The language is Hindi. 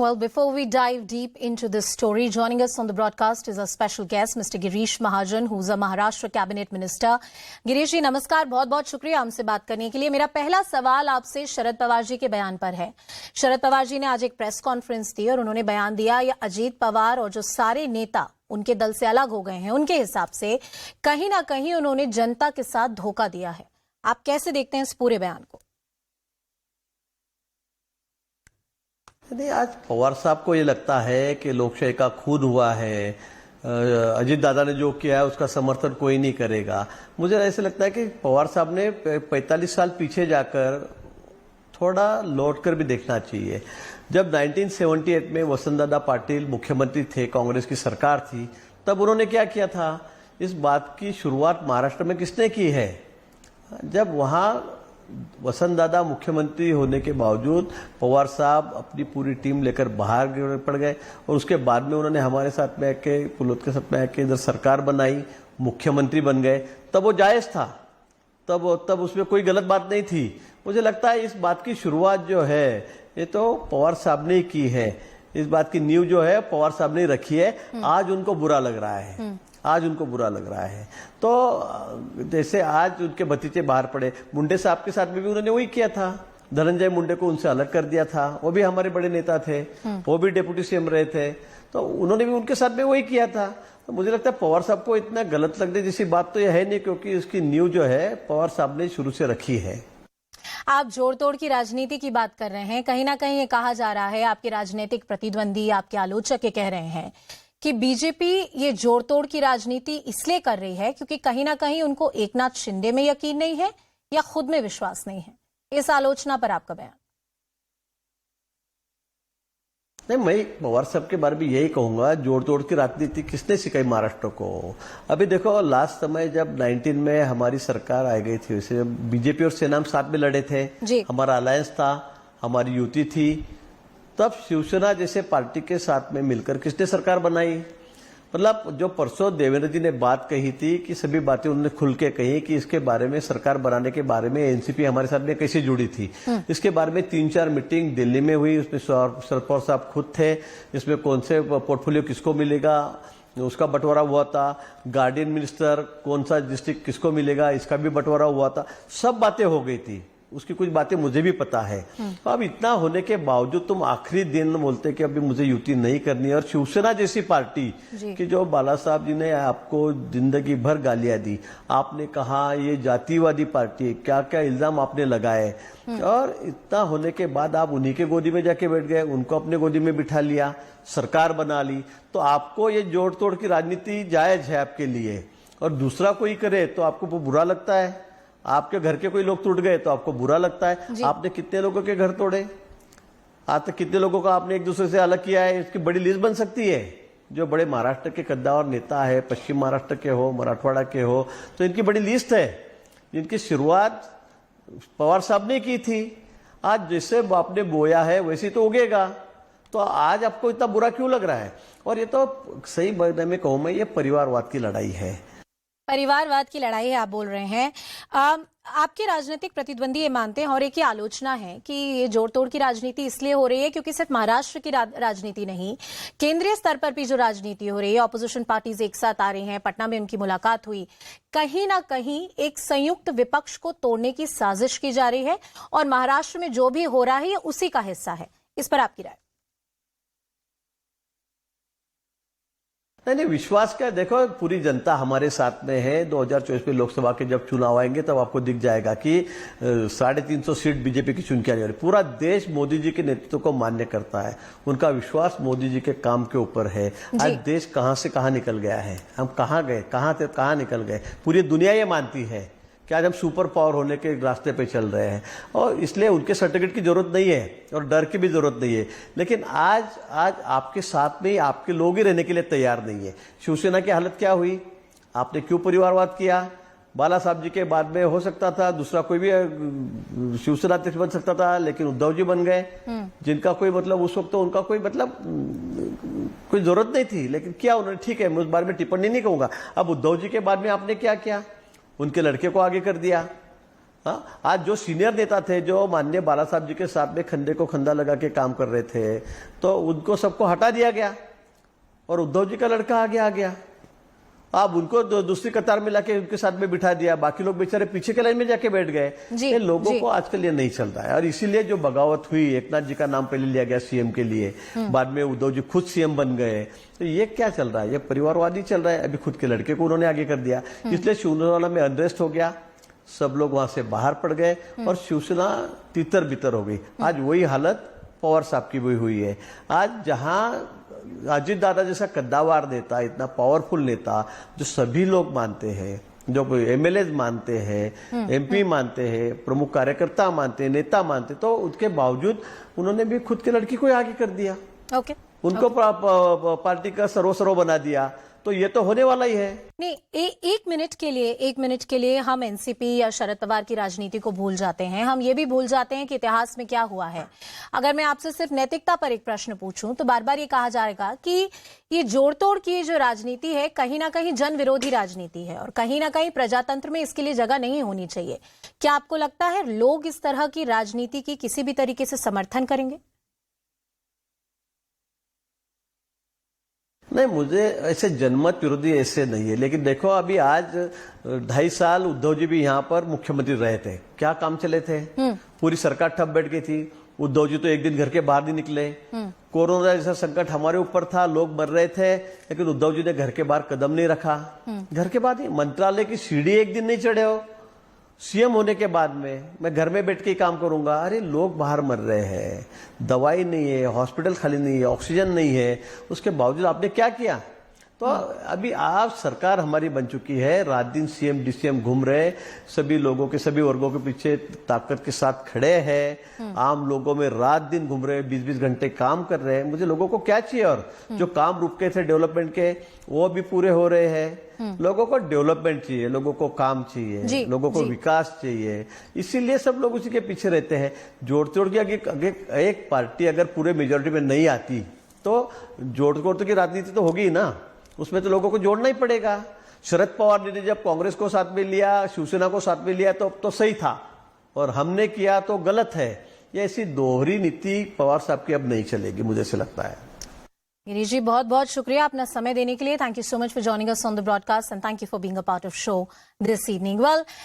Well, before we dive deep into this story, joining us on the broadcast is our special guest, Mr. Girish Mahajan, who's a Maharashtra Cabinet Minister. Girish जी नमस्कार, बहुत बहुत शुक्रिया हमसे बात करने के लिए। मेरा पहला सवाल आपसे शरद पवार जी के बयान पर है। शरद पवार जी ने आज एक प्रेस कॉन्फ्रेंस दी और उन्होंने बयान दिया ये अजीत पवार और जो सारे नेता उनके दल से अलग हो गए हैं, उनके हिसाब से कहीं ना कहीं उन्होंने जनता के साथ धोखा दिया है। आप कैसे देखते हैं इस पूरे बयान को? नहीं, आज पवार साहब को ये लगता है कि लोकशाही का खून हुआ है, अजीत दादा ने जो किया है उसका समर्थन कोई नहीं करेगा। मुझे ऐसे लगता है कि पवार साहब ने 45 साल पीछे जाकर थोड़ा लौटकर भी देखना चाहिए। जब 1978 में वसंतदादा पाटिल मुख्यमंत्री थे, कांग्रेस की सरकार थी, तब उन्होंने क्या किया था? इस बात की शुरुआत महाराष्ट्र में किसने की है? जब वहां वसंतदादा मुख्यमंत्री होने के बावजूद पवार साहब अपनी पूरी टीम लेकर बाहर पड़ गए और उसके बाद में उन्होंने हमारे साथ में आके, पुलोत के साथ में आके इधर सरकार बनाई, मुख्यमंत्री बन गए, तब वो जायज था, तब उसमें कोई गलत बात नहीं थी। मुझे लगता है इस बात की शुरुआत जो है ये तो पवार साहब ने की है, इस बात की नींव जो है पवार साहब ने रखी है। आज उनको बुरा लग रहा है, आज उनको बुरा लग रहा है। तो जैसे आज उनके भतीजे बाहर पड़े, मुंडे साहब के साथ में भी उन्होंने वही किया था, धनंजय मुंडे को उनसे अलग कर दिया था, वो भी हमारे बड़े नेता थे, वो भी डिप्टी सीएम रहे थे, तो उन्होंने भी उनके साथ में वही किया था। तो मुझे लगता है पवार साहब को इतना गलत लगने जैसी बात तो यह है नहीं, क्योंकि उसकी नींव जो है पवार साहब ने शुरू से रखी है। आप जोड़ तोड़ की राजनीति की बात कर रहे हैं, कहीं ना कहीं ये कहा जा रहा है, आपके राजनीतिक प्रतिद्वंदी, आपके आलोचक ये कह रहे हैं कि बीजेपी ये जोड़ तोड़ की राजनीति इसलिए कर रही है क्योंकि कहीं ना कहीं उनको एकनाथ शिंदे में यकीन नहीं है या खुद में विश्वास नहीं है। इस आलोचना पर आपका बयान? नहीं, मैं पवार साहब के बारे में यही कहूंगा, जोड़ तोड़ की राजनीति किसने सिखाई महाराष्ट्र को? अभी देखो, लास्ट समय जब 19 में हमारी सरकार आ गई थी, वैसे बीजेपी और सेना साथ में लड़े थे, हमारा अलायंस था, हमारी युति थी, तब शिवसेना जैसे पार्टी के साथ में मिलकर किसने सरकार बनाई? मतलब जो परसों देवेंद्र जी ने बात कही थी कि सभी बातें उन्होंने खुल के कही कि इसके बारे में, सरकार बनाने के बारे में एनसीपी हमारे साथ में कैसे जुड़ी थी, इसके बारे में 3-4 मीटिंग दिल्ली में हुई, उसमें शरद पवार साहब खुद थे, इसमें कौन से पोर्टफोलियो किसको मिलेगा उसका बंटवारा हुआ था, गार्डियन मिनिस्टर कौन सा डिस्ट्रिक्ट किसको मिलेगा इसका भी बंटवारा हुआ था, सब बातें हो गई थी। उसकी कुछ बातें मुझे भी पता है। तो अब इतना होने के बावजूद तुम आखिरी दिन बोलते कि अभी मुझे युति नहीं करनी है, और शिवसेना जैसी पार्टी कि जो बाला साहब जी ने आपको जिंदगी भर गालियां दी, आपने कहा ये जातिवादी पार्टी है, क्या क्या इल्जाम आपने लगाए, और इतना होने के बाद आप उन्हीं के गोदी में जाके बैठ गए, उनको अपने गोदी में बिठा लिया, सरकार बना ली। तो आपको ये जोड़ तोड़ की राजनीति जायज है आपके लिए, और दूसरा कोई करे तो आपको वो बुरा लगता है। आपके घर के कोई लोग टूट गए तो आपको बुरा लगता है। आपने कितने लोगों के घर तोड़े, आज तक कितने लोगों का आपने एक दूसरे से अलग किया है, इसकी बड़ी लिस्ट बन सकती है। जो बड़े महाराष्ट्र के कद्दावर नेता है, पश्चिम महाराष्ट्र के हो, मराठवाड़ा के हो, तो इनकी बड़ी लिस्ट है, जिनकी शुरुआत पवार साहब ने की थी। आज जैसे आपने बोया है वैसे तो उगेगा, तो आज आपको इतना बुरा क्यों लग रहा है? और ये तो सही मायने में कहूं मैं, ये परिवारवाद की लड़ाई है, परिवारवाद की लड़ाई है, आप बोल रहे हैं। आपके राजनीतिक प्रतिद्वंदी ये मानते हैं, और एक ही आलोचना है कि ये जोड़ तोड़ की राजनीति इसलिए हो रही है क्योंकि सिर्फ महाराष्ट्र की राजनीति नहीं, केंद्रीय स्तर पर भी जो राजनीति हो रही है, ऑपोजिशन पार्टीज एक साथ आ रही हैं, पटना में उनकी मुलाकात हुई, कहीं ना कहीं एक संयुक्त विपक्ष को तोड़ने की साजिश की जा रही है, और महाराष्ट्र में जो भी हो रहा है ये उसी का हिस्सा है। इस पर आपकी राय? नहीं, विश्वास क्या, देखो पूरी जनता हमारे साथ में है। 2024 में लोकसभा के जब चुनाव आएंगे तब आपको दिख जाएगा कि 350 सीट बीजेपी की चुन के आने वाली। पूरा देश मोदी जी के नेतृत्व को मान्य करता है, उनका विश्वास मोदी जी के काम के ऊपर है। आज देश कहां से कहां निकल गया है, हम कहां गए, कहां से कहां निकल गए, पूरी दुनिया ये मानती है कि आज हम सुपर पावर होने के रास्ते पे चल रहे हैं, और इसलिए उनके सर्टिफिकेट की जरूरत नहीं है और डर की भी जरूरत नहीं है। लेकिन आज आपके साथ में आपके लोग ही रहने के लिए तैयार नहीं है। शिवसेना की हालत क्या हुई? आपने क्यों परिवारवाद किया? बाला साहब जी के बाद में हो सकता था दूसरा कोई भी शिवसेना अध्यक्ष बन सकता था, लेकिन उद्धव जी बन गए, जिनका कोई मतलब उस वक्त तो उनका कोई मतलब कोई जरूरत नहीं थी, लेकिन क्या उन्होंने, ठीक है मैं उस बारे में टिप्पणी नहीं कहूंगा। अब उद्धव जी के बाद में आपने क्या किया? उनके लड़के को आगे कर दिया, हाँ, आज जो सीनियर नेता थे, जो माननीय बाला साहब जी के साथ में खंडे को खंदा लगा के काम कर रहे थे, तो उनको सबको हटा दिया गया और उद्धव जी का लड़का आगे आ गया। आप उनको दूसरी कतार में लाके उनके साथ में बिठा दिया, बाकी लोग बेचारे पीछे के लाइन में जाके बैठ गए। ये लोगों को आजकल ये नहीं चल रहा है, और इसीलिए जो बगावत हुई, एकनाथ जी का नाम पहले लिया गया सीएम के लिए, बाद में उद्धव जी खुद सीएम बन गए, तो ये क्या चल रहा है? ये परिवारवादी चल रहा है। अभी खुद के लड़के को उन्होंने आगे कर दिया, इसलिए शिवसेना में अनरेस्ट हो गया, सब लोग वहां से बाहर पड़ गए और शिवसेना तितर बितर हो गई। आज वही हालत पवार साहब की भी हुई है। आज जहां अजित दादा जैसा कद्दावार नेता, इतना पावरफुल नेता जो सभी लोग मानते हैं, जो एमएलए मानते हैं, एमपी मानते हैं, प्रमुख कार्यकर्ता मानते हैं, नेता मानते, तो उसके बावजूद उन्होंने भी खुद के लड़की को आगे कर दिया। ओके, उनको पार्टी का सर्वसर्व बना दिया, तो ये तो होने वाला ही है। नहीं, एक मिनट के लिए हम एनसीपी या शरद पवार की राजनीति को भूल जाते हैं। हम ये भी भूल जाते हैं कि इतिहास में क्या हुआ है। अगर मैं आपसे सिर्फ नैतिकता पर एक प्रश्न पूछूं तो बार बार ये कहा जाएगा कि ये जोड़ तोड़ की जो राजनीति है कहीं ना कहीं जन विरोधी राजनीति है और कहीं ना कहीं प्रजातंत्र में इसके लिए जगह नहीं होनी चाहिए। क्या आपको लगता है लोग इस तरह की राजनीति की किसी भी तरीके से समर्थन करेंगे? नहीं, मुझे ऐसे जनमत विरोधी ऐसे नहीं है, लेकिन देखो अभी आज 2.5 साल उद्धव जी भी यहाँ पर मुख्यमंत्री रहे थे, क्या काम चले थे? पूरी सरकार ठप बैठ गई थी। उद्धव जी तो एक दिन घर के बाहर नहीं निकले। कोरोना जैसा संकट हमारे ऊपर था, लोग मर रहे थे, लेकिन उद्धव जी ने घर के बाहर कदम नहीं रखा। घर के बाद मंत्रालय की सीढ़ी एक दिन नहीं चढ़े हो। सीएम होने के बाद में मैं घर में बैठ के ही काम करूंगा। अरे लोग बाहर मर रहे हैं, दवाई नहीं है, हॉस्पिटल खाली नहीं है, ऑक्सीजन नहीं है, उसके बावजूद आपने क्या किया? तो अभी आप सरकार हमारी बन चुकी है, रात दिन सीएम डीसीएम घूम रहे, सभी लोगों के सभी वर्गों के पीछे ताकत के साथ खड़े हैं, आम लोगों में रात दिन घूम रहे, 20-20 घंटे काम कर रहे हैं। मुझे लोगों को क्या चाहिए? और जो काम रुके थे डेवलपमेंट के वो भी पूरे हो रहे हैं। लोगों को डेवलपमेंट चाहिए, लोगों को काम चाहिए, लोगों को विकास चाहिए, इसीलिए सब लोग उसी के पीछे रहते हैं। जोड़ तोड़ के आगे एक पार्टी अगर पूरे मेजोरिटी में नहीं आती तो जोड़ तोड़ की राजनीति तो होगी ही ना, उसमें तो लोगों को जोड़ना ही पड़ेगा। शरद पवार जी ने जब कांग्रेस को साथ में लिया, शिवसेना को साथ में लिया तो सही था, और हमने किया तो गलत है। ये ऐसी दोहरी नीति पवार साहब की अब नहीं चलेगी, मुझे ऐसे लगता है। गिरीश जी, बहुत बहुत शुक्रिया अपना समय देने के लिए। Thank you so much for joining us on the broadcast and thank you for being a part of show this evening. Well,